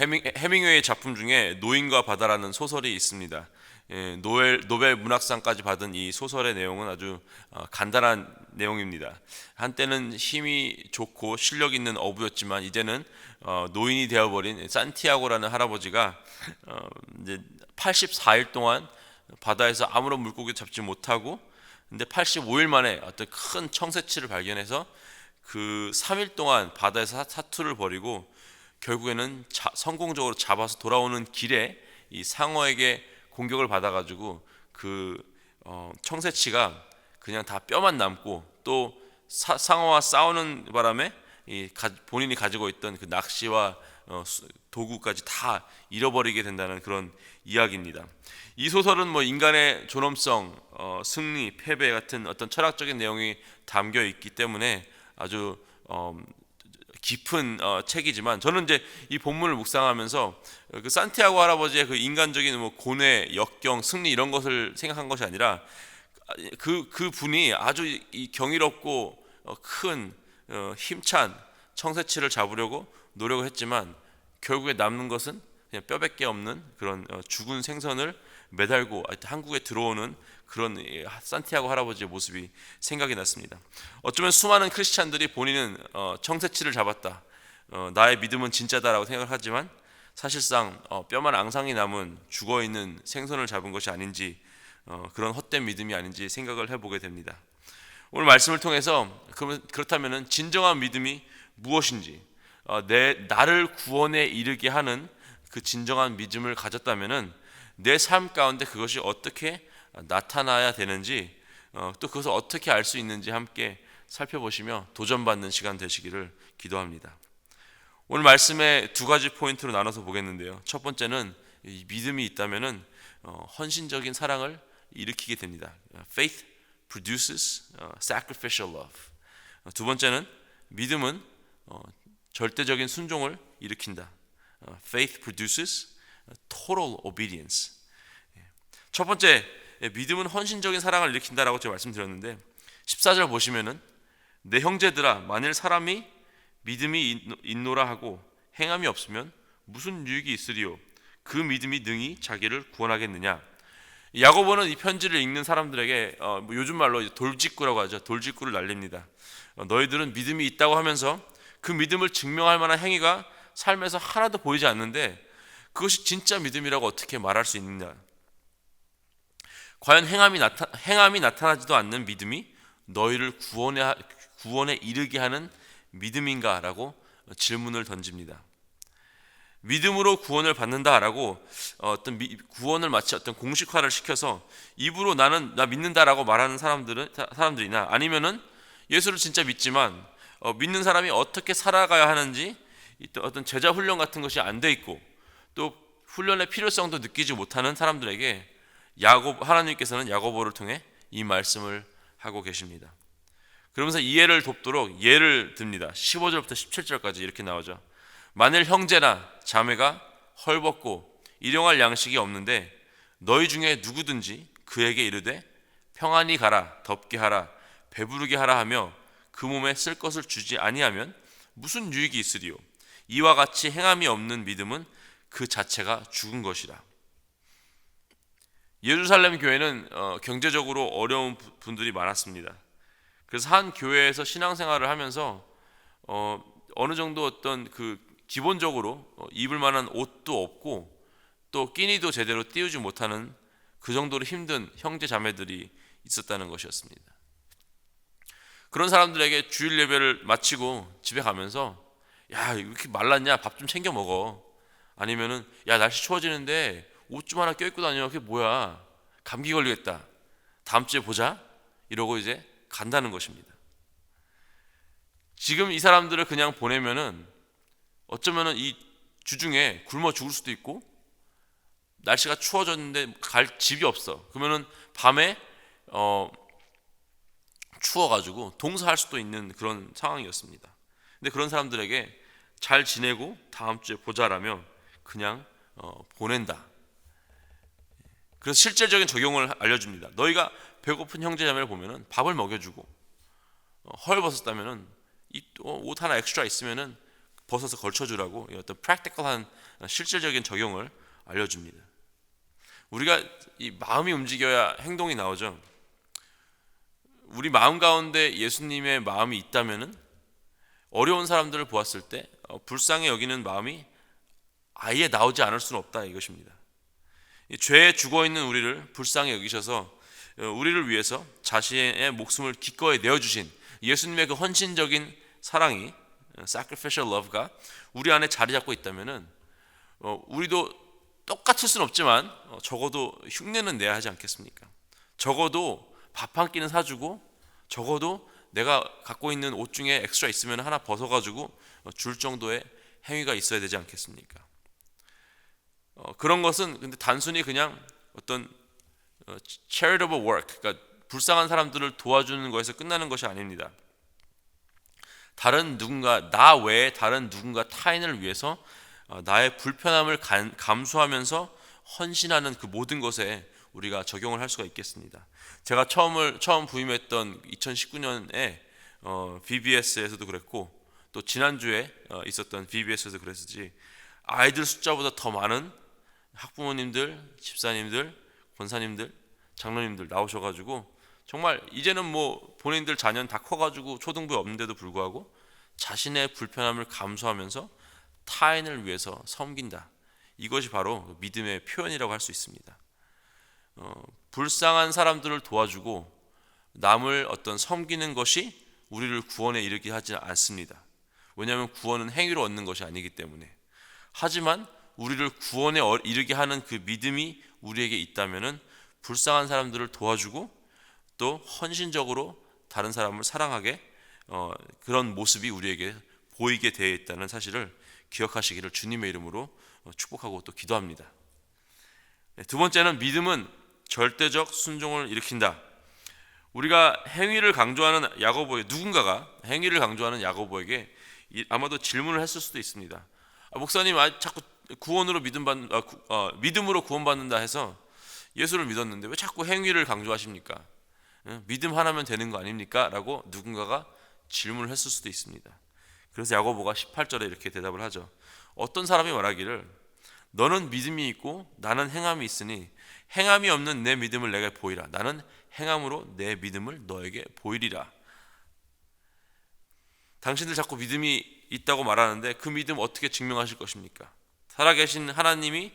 해밍웨이 작품 중에 노인과 바다라는 소설이 있습니다. 노벨 문학상까지 받은 이 소설의 내용은 아주 간단한 내용입니다. 한때는 힘이 좋고 실력 있는 어부였지만 이제는 노인이 되어버린 산티아고라는 할아버지가 이제 84일 동안 바다에서 아무런 물고기 잡지 못하고, 근데 85일 만에 어떤 큰 청새치를 발견해서 그 3일 동안 바다에서 사투를 벌이고 결국에는 성공적으로 잡아서 돌아오는 길에 이 상어에게 공격을 받아가지고 그 청새치가 그냥 다 뼈만 남고, 또 상어와 싸우는 바람에 본인이 가지고 있던 그 낚시와 도구까지 다 잃어버리게 된다는 그런 이야기입니다. 이 소설은 뭐 인간의 존엄성, 승리, 패배 같은 어떤 철학적인 내용이 담겨 있기 때문에 아주 깊은 책이지만, 저는 이제 이 본문을 묵상하면서 그 산티아고 할아버지의 그 인간적인 뭐 고뇌, 역경, 승리 이런 것을 생각한 것이 아니라 그 분이 아주 이 경이롭고 큰 힘찬 청새치를 잡으려고 노력을 했지만 결국에 남는 것은 그냥 뼈밖에 없는 그런 죽은 생선을 매달고 한국에 들어오는 그런 산티아고 할아버지의 모습이 생각이 났습니다. 어쩌면 수많은 크리스찬들이 본인은 청새치를 잡았다, 나의 믿음은 진짜다라고 생각을 하지만 사실상 뼈만 앙상이 남은 죽어있는 생선을 잡은 것이 아닌지, 그런 헛된 믿음이 아닌지 생각을 해보게 됩니다. 오늘 말씀을 통해서 그렇다면 진정한 믿음이 무엇인지, 나를 구원에 이르게 하는 그 진정한 믿음을 가졌다면 내 삶 가운데 그것이 어떻게 나타나야 되는지, 또 그것을 어떻게 알 수 있는지 함께 살펴보시며 도전받는 시간 되시기를 기도합니다. 오늘 말씀의 두 가지 포인트로 나눠서 보겠는데요. 첫 번째는 이 믿음이 있다면 헌신적인 사랑을 일으키게 됩니다. Faith produces sacrificial love. 두 번째는 믿음은 절대적인 순종을 일으킨다. Faith produces total obedience. 첫 번째, 믿음은 헌신적인 사랑을 일으킨다라고 제가 말씀드렸는데 14절 보시면은 내 형제들아, 만일 사람이 믿음이 있노라 하고 행함이 없으면 무슨 유익이 있으리요? 그 믿음이 능히 자기를 구원하겠느냐? 야고보는 이 편지를 읽는 사람들에게 요즘 말로 돌직구라고 하죠. 돌직구를 날립니다. 너희들은 믿음이 있다고 하면서 그 믿음을 증명할 만한 행위가 삶에서 하나도 보이지 않는데 그것이 진짜 믿음이라고 어떻게 말할 수 있느냐? 과연 행함이 나타나지도 않는 믿음이 너희를 구원에 이르게 하는 믿음인가라고 질문을 던집니다. 믿음으로 구원을 받는다라고 구원을 마치 어떤 공식화를 시켜서 입으로 나 믿는다라고 말하는 사람들이나, 아니면은 예수를 진짜 믿지만 믿는 사람이 어떻게 살아가야 하는지 어떤 제자 훈련 같은 것이 안 돼 있고 또 훈련의 필요성도 느끼지 못하는 사람들에게 하나님께서는 야고보를 통해 이 말씀을 하고 계십니다. 그러면서 이해를 돕도록 예를 듭니다. 15절부터 17절까지 이렇게 나오죠. 만일 형제나 자매가 헐벗고 일용할 양식이 없는데 너희 중에 누구든지 그에게 이르되 평안히 가라, 덥게 하라, 배부르게 하라 하며 그 몸에 쓸 것을 주지 아니하면 무슨 유익이 있으리요? 이와 같이 행함이 없는 믿음은 그 자체가 죽은 것이라. 예루살렘 교회는 경제적으로 어려운 분들이 많았습니다. 그래서 한 교회에서 신앙생활을 하면서 어느 정도 어떤 그 기본적으로 입을 만한 옷도 없고 또 끼니도 제대로 띄우지 못하는 그 정도로 힘든 형제 자매들이 있었다는 것이었습니다. 그런 사람들에게 주일 예배를 마치고 집에 가면서 야, 이렇게 말랐냐? 밥 좀 챙겨 먹어. 아니면은 야, 날씨 추워지는데 옷 좀 하나 껴입고 다녀. 그게 뭐야? 감기 걸리겠다. 다음 주에 보자. 이러고 이제 간다는 것입니다. 지금 이 사람들을 그냥 보내면은 어쩌면은 이 주중에 굶어 죽을 수도 있고 날씨가 추워졌는데 갈 집이 없어. 그러면은 밤에 추워가지고 동사할 수도 있는 그런 상황이었습니다. 근데 그런 사람들에게 잘 지내고 다음 주에 보자라며 그냥 보낸다. 그래서 실질적인 적용을 알려줍니다. 너희가 배고픈 형제자매를 보면은 밥을 먹여주고 헐벗었다면은 옷 하나 엑스트라 있으면은 벗어서 걸쳐주라고 어떤 프랙티컬한 실질적인 적용을 알려줍니다. 우리가 이 마음이 움직여야 행동이 나오죠. 우리 마음 가운데 예수님의 마음이 있다면은 어려운 사람들을 보았을 때 불쌍히 여기는 마음이 아예 나오지 않을 수는 없다 이것입니다. 죄에 죽어있는 우리를 불쌍히 여기셔서 우리를 위해서 자신의 목숨을 기꺼이 내어주신 예수님의 그 헌신적인 사랑이 sacrificial love가 우리 안에 자리 잡고 있다면은 우리도 똑같을 수는 없지만 적어도 흉내는 내야 하지 않겠습니까? 적어도 밥 한 끼는 사주고 적어도 내가 갖고 있는 옷 중에 엑스트라 있으면 하나 벗어가지고 줄 정도의 행위가 있어야 되지 않겠습니까? 그런 것은 근데 단순히 그냥 어떤 charitable work, 그러니까 불쌍한 사람들을 도와주는 것에서 끝나는 것이 아닙니다. 다른 누군가, 나 외에 다른 누군가 타인을 위해서 나의 불편함을 감수하면서 헌신하는 그 모든 것에 우리가 적용을 할 수가 있겠습니다. 제가 처음 부임했던 2019년에 VBS에서도 그랬고 또 지난주에 있었던 VBS에서도 그랬지, 아이들 숫자보다 더 많은 학부모님들, 집사님들, 권사님들, 장로님들 나오셔가지고 정말 이제는 뭐 본인들 자녀는 다 커가지고 초등부에 없는데도 불구하고 자신의 불편함을 감수하면서 타인을 위해서 섬긴다. 이것이 바로 믿음의 표현이라고 할 수 있습니다. 불쌍한 사람들을 도와주고 남을 어떤 섬기는 것이 우리를 구원에 이르게 하지 않습니다. 왜냐하면 구원은 행위로 얻는 것이 아니기 때문에. 하지만 우리를 구원에 이르게 하는 그 믿음이 우리에게 있다면은 불쌍한 사람들을 도와주고 또 헌신적으로 다른 사람을 사랑하게 그런 모습이 우리에게 보이게 되어 있다는 사실을 기억하시기를 주님의 이름으로 축복하고 또 기도합니다. 두 번째는 믿음은 절대적 순종을 일으킨다. 우리가 행위를 강조하는 야고보에, 누군가가 행위를 강조하는 야고보에게 아마도 질문을 했을 수도 있습니다. 목사님, 자꾸 구원으로 믿음으로 구원받는다 해서 예수를 믿었는데 왜 자꾸 행위를 강조하십니까? 믿음 하나면 되는 거 아닙니까? 라고 누군가가 질문을 했을 수도 있습니다. 그래서 야고보가 18절에 이렇게 대답을 하죠. 어떤 사람이 말하기를 너는 믿음이 있고 나는 행함이 있으니 행함이 없는 내 믿음을 내게 보이라. 나는 행함으로 내 믿음을 너에게 보이리라. 당신들 자꾸 믿음이 있다고 말하는데 그 믿음 어떻게 증명하실 것입니까? 살아계신 하나님의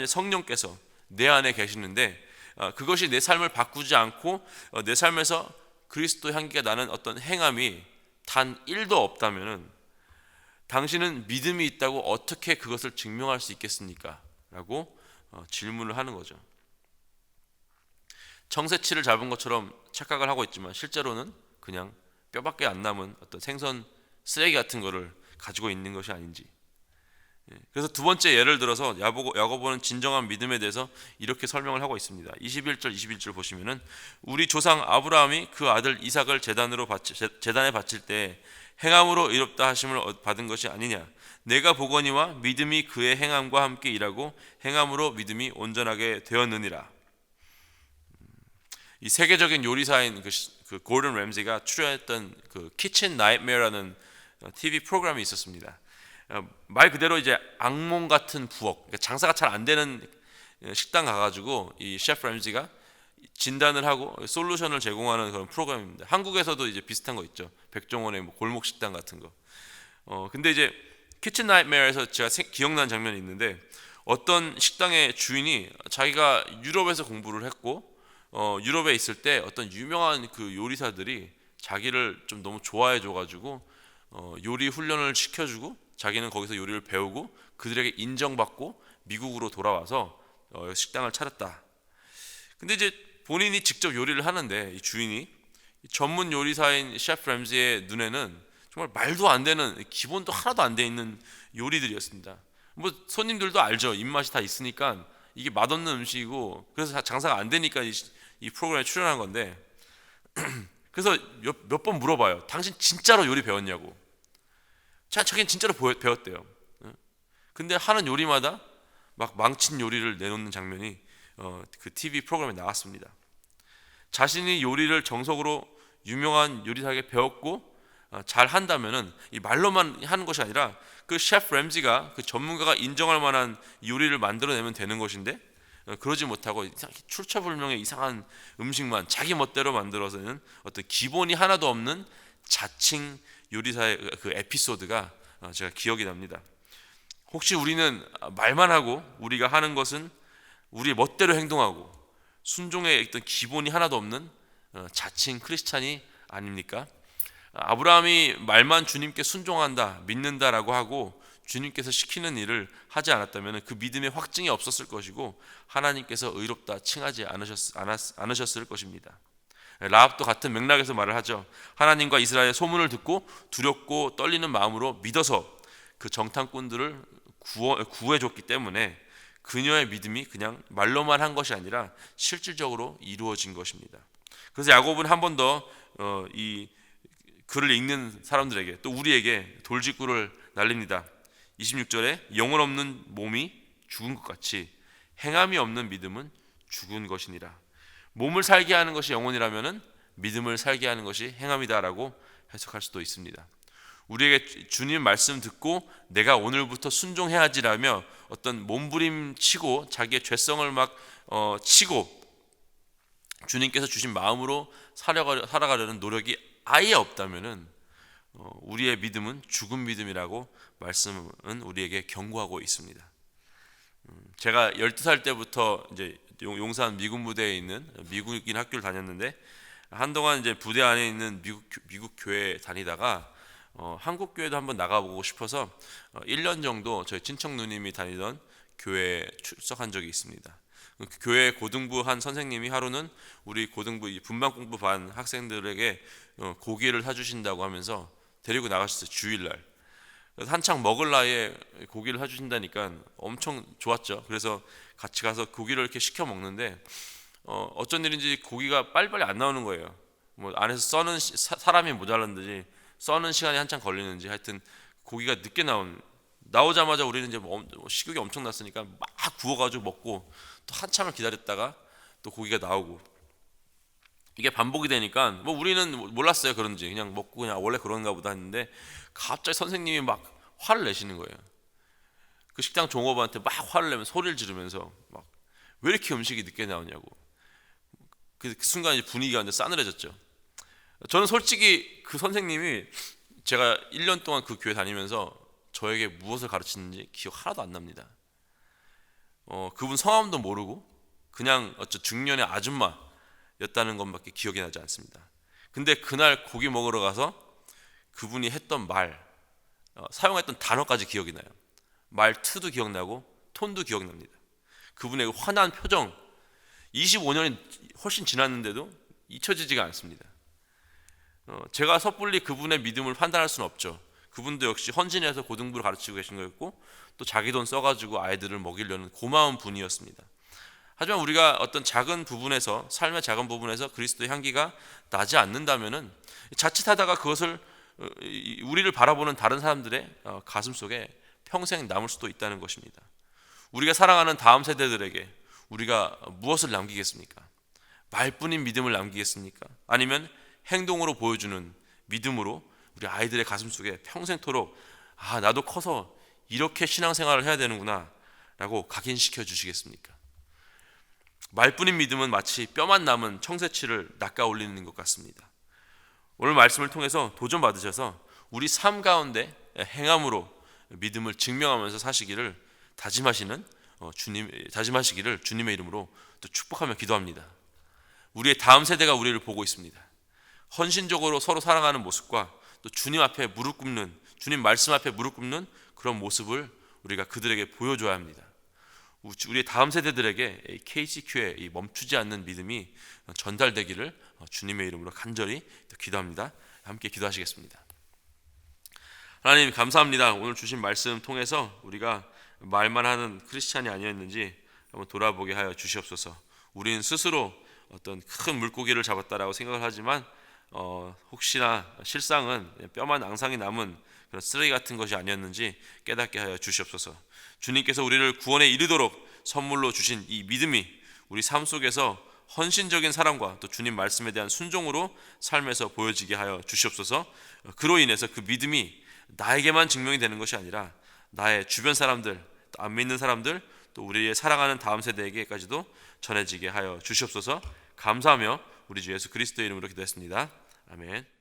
성령께서 내 안에 계시는데 그것이 내 삶을 바꾸지 않고 내 삶에서 그리스도 향기가 나는 어떤 행함이 단 1도 없다면은 당신은 믿음이 있다고 어떻게 그것을 증명할 수 있겠습니까? 라고 질문을 하는 거죠. 청새치를 잡은 것처럼 착각을 하고 있지만 실제로는 그냥 뼈밖에 안 남은 어떤 생선 쓰레기 같은 거를 가지고 있는 것이 아닌지. 그래서 두 번째 예를 들어서 야고보는 진정한 믿음에 대해서 이렇게 설명을 하고 있습니다. 21절 보시면은 우리 조상 아브라함이 그 아들 이삭을 제단에 바칠 때 행함으로 의롭다 하심을 받은 것이 아니냐. 내가 보거니와 믿음이 그의 행함과 함께 일하고 행함으로 믿음이 온전하게 되었느니라. 이 세계적인 요리사인 그 고던 램지가 출연했던 그 키친 나이트메어라는 TV 프로그램이 있었습니다. 말 그대로 이제 악몽 같은 부엌, 그러니까 장사가 잘 안 되는 식당 가가지고 이 셰프 램지가 진단을 하고 솔루션을 제공하는 그런 프로그램입니다. 한국에서도 이제 비슷한 거 있죠. 백종원의 뭐 골목 식당 같은 거. 근데 이제 키친 나이트메어에서 제가 기억나는 장면이 있는데 어떤 식당의 주인이 자기가 유럽에서 공부를 했고 유럽에 있을 때 어떤 유명한 그 요리사들이 자기를 좀 너무 좋아해 줘가지고 요리 훈련을 시켜주고 자기는 거기서 요리를 배우고 그들에게 인정받고 미국으로 돌아와서 식당을 차렸다. 근데 이제 본인이 직접 요리를 하는데 이 주인이 전문 요리사인 셰프 램지의 눈에는 정말 말도 안 되는, 기본도 하나도 안 돼 있는 요리들이었습니다. 뭐 손님들도 알죠. 입맛이 다 있으니까 이게 맛없는 음식이고 그래서 장사가 안 되니까 이 프로그램에 출연한 건데 그래서 몇 번 물어봐요. 당신 진짜로 요리 배웠냐고. 자기는 진짜로 배웠대요. 근데 하는 요리마다 막 망친 요리를 내놓는 장면이 그 TV 프로그램에 나왔습니다. 자신이 요리를 정석으로 유명한 요리사에게 배웠고 잘 한다면은 이 말로만 하는 것이 아니라 그 셰프 램지가 그 전문가가 인정할 만한 요리를 만들어내면 되는 것인데 그러지 못하고 출처불명의 이상한 음식만 자기 멋대로 만들어서는 어떤 기본이 하나도 없는 자칭 요리사의 그 에피소드가 제가 기억이 납니다. 혹시 우리는 말만 하고 우리가 하는 것은 우리 멋대로 행동하고 순종의 어떤 기본이 하나도 없는 자칭 크리스찬이 아닙니까? 아브라함이 말만 주님께 순종한다, 믿는다라고 하고 주님께서 시키는 일을 하지 않았다면 그 믿음의 확증이 없었을 것이고 하나님께서 의롭다 칭하지 않으셨을 것입니다. 라합도 같은 맥락에서 말을 하죠. 하나님과 이스라엘의 소문을 듣고 두렵고 떨리는 마음으로 믿어서 그 정탐꾼들을 구해줬기 때문에 그녀의 믿음이 그냥 말로만 한 것이 아니라 실질적으로 이루어진 것입니다. 그래서 야곱은 한 번 더 이 글을 읽는 사람들에게 또 우리에게 돌직구를 날립니다. 26절에 영혼 없는 몸이 죽은 것 같이 행함이 없는 믿음은 죽은 것이니라. 몸을 살게 하는 것이 영혼이라면은 믿음을 살게 하는 것이 행함이다라고 해석할 수도 있습니다. 우리에게 주님 말씀 듣고 내가 오늘부터 순종해야지라며 어떤 몸부림치고 자기의 죄성을 막 치고 주님께서 주신 마음으로 살아가려는 노력이 아예 없다면은 우리의 믿음은 죽은 믿음이라고 말씀은 우리에게 경고하고 있습니다. 제가 12살 때부터 이제 용산 미군 부대에 있는 미국인 학교를 다녔는데 한동안 이제 부대 안에 있는 미국 교회 다니다가 한국 교회도 한번 나가보고 싶어서 1년 정도 저희 친척 누님이 다니던 교회에 출석한 적이 있습니다. 그 교회 고등부 한 선생님이 하루는 우리 고등부 분반 공부 반 학생들에게 고기를 사주신다고 하면서 데리고 나가셨어요. 주일날. 한창 먹을 나이에 고기를 사주신다니까 엄청 좋았죠. 그래서 같이 가서 고기를 이렇게 시켜 먹는데 어쩐 일인지 고기가 빨리빨리 안 나오는 거예요. 뭐 안에서 써는 사람이 모자란지 써는 시간이 한참 걸리는지 하여튼 고기가 늦게 나오자마자 우리는 이제 식욕이 엄청 났으니까 막 구워가지고 먹고 또 한참을 기다렸다가 또 고기가 나오고 이게 반복이 되니까 뭐 우리는 몰랐어요. 그런지 그냥 먹고 그냥 원래 그런가 보다 했는데 갑자기 선생님이 막 화를 내시는 거예요. 그 식당 종업원한테 막 화를 내면서 소리를 지르면서 막 왜 이렇게 음식이 늦게 나오냐고. 그 순간 이제 분위기가 완전 싸늘해졌죠. 저는 솔직히 그 선생님이 제가 1년 동안 그 교회 다니면서 저에게 무엇을 가르치는지 기억 하나도 안 납니다. 그분 성함도 모르고 그냥 중년의 아줌마였다는 것밖에 기억이 나지 않습니다. 근데 그날 고기 먹으러 가서 그분이 했던 말, 사용했던 단어까지 기억이 나요. 말투도 기억나고 톤도 기억납니다. 그분의 환한 표정, 25년이 훨씬 지났는데도 잊혀지지가 않습니다. 제가 섣불리 그분의 믿음을 판단할 수는 없죠. 그분도 역시 헌신해서 고등부를 가르치고 계신 거였고 또 자기 돈 써가지고 아이들을 먹이려는 고마운 분이었습니다. 하지만 우리가 어떤 작은 부분에서 삶의 작은 부분에서 그리스도의 향기가 나지 않는다면은 자칫하다가 그것을 우리를 바라보는 다른 사람들의 가슴 속에 평생 남을 수도 있다는 것입니다. 우리가 사랑하는 다음 세대들에게 우리가 무엇을 남기겠습니까? 말뿐인 믿음을 남기겠습니까? 아니면 행동으로 보여주는 믿음으로 우리 아이들의 가슴 속에 평생토록 나도 커서 이렇게 신앙생활을 해야 되는구나 라고 각인시켜 주시겠습니까? 말뿐인 믿음은 마치 뼈만 남은 청새치를 낚아 올리는 것 같습니다. 오늘 말씀을 통해서 도전받으셔서 우리 삶 가운데 행함으로 믿음을 증명하면서 사시기를 다짐하시기를 주님의 이름으로 또 축복하며 기도합니다. 우리의 다음 세대가 우리를 보고 있습니다. 헌신적으로 서로 사랑하는 모습과 또 주님 앞에 무릎 꿇는, 주님 말씀 앞에 무릎 꿇는 그런 모습을 우리가 그들에게 보여줘야 합니다. 우리의 다음 세대들에게 KCQ의 이 멈추지 않는 믿음이 전달되기를 주님의 이름으로 간절히 기도합니다. 함께 기도하시겠습니다. 하나님 감사합니다. 오늘 주신 말씀 통해서 우리가 말만 하는 크리스찬이 아니었는지 한번 돌아보게 하여 주시옵소서. 우리는 스스로 어떤 큰 물고기를 잡았다라고 생각을 하지만 혹시나 실상은 뼈만 앙상이 남은 그런 쓰레기 같은 것이 아니었는지 깨닫게 하여 주시옵소서. 주님께서 우리를 구원에 이르도록 선물로 주신 이 믿음이 우리 삶 속에서 헌신적인 사랑과 또 주님 말씀에 대한 순종으로 삶에서 보여지게 하여 주시옵소서. 그로 인해서 그 믿음이 나에게만 증명이 되는 것이 아니라 나의 주변 사람들, 또 안 믿는 사람들, 또 우리의 사랑하는 다음 세대에게까지도 전해지게 하여 주시옵소서. 감사하며 우리 주 예수 그리스도의 이름으로 기도했습니다. 아멘.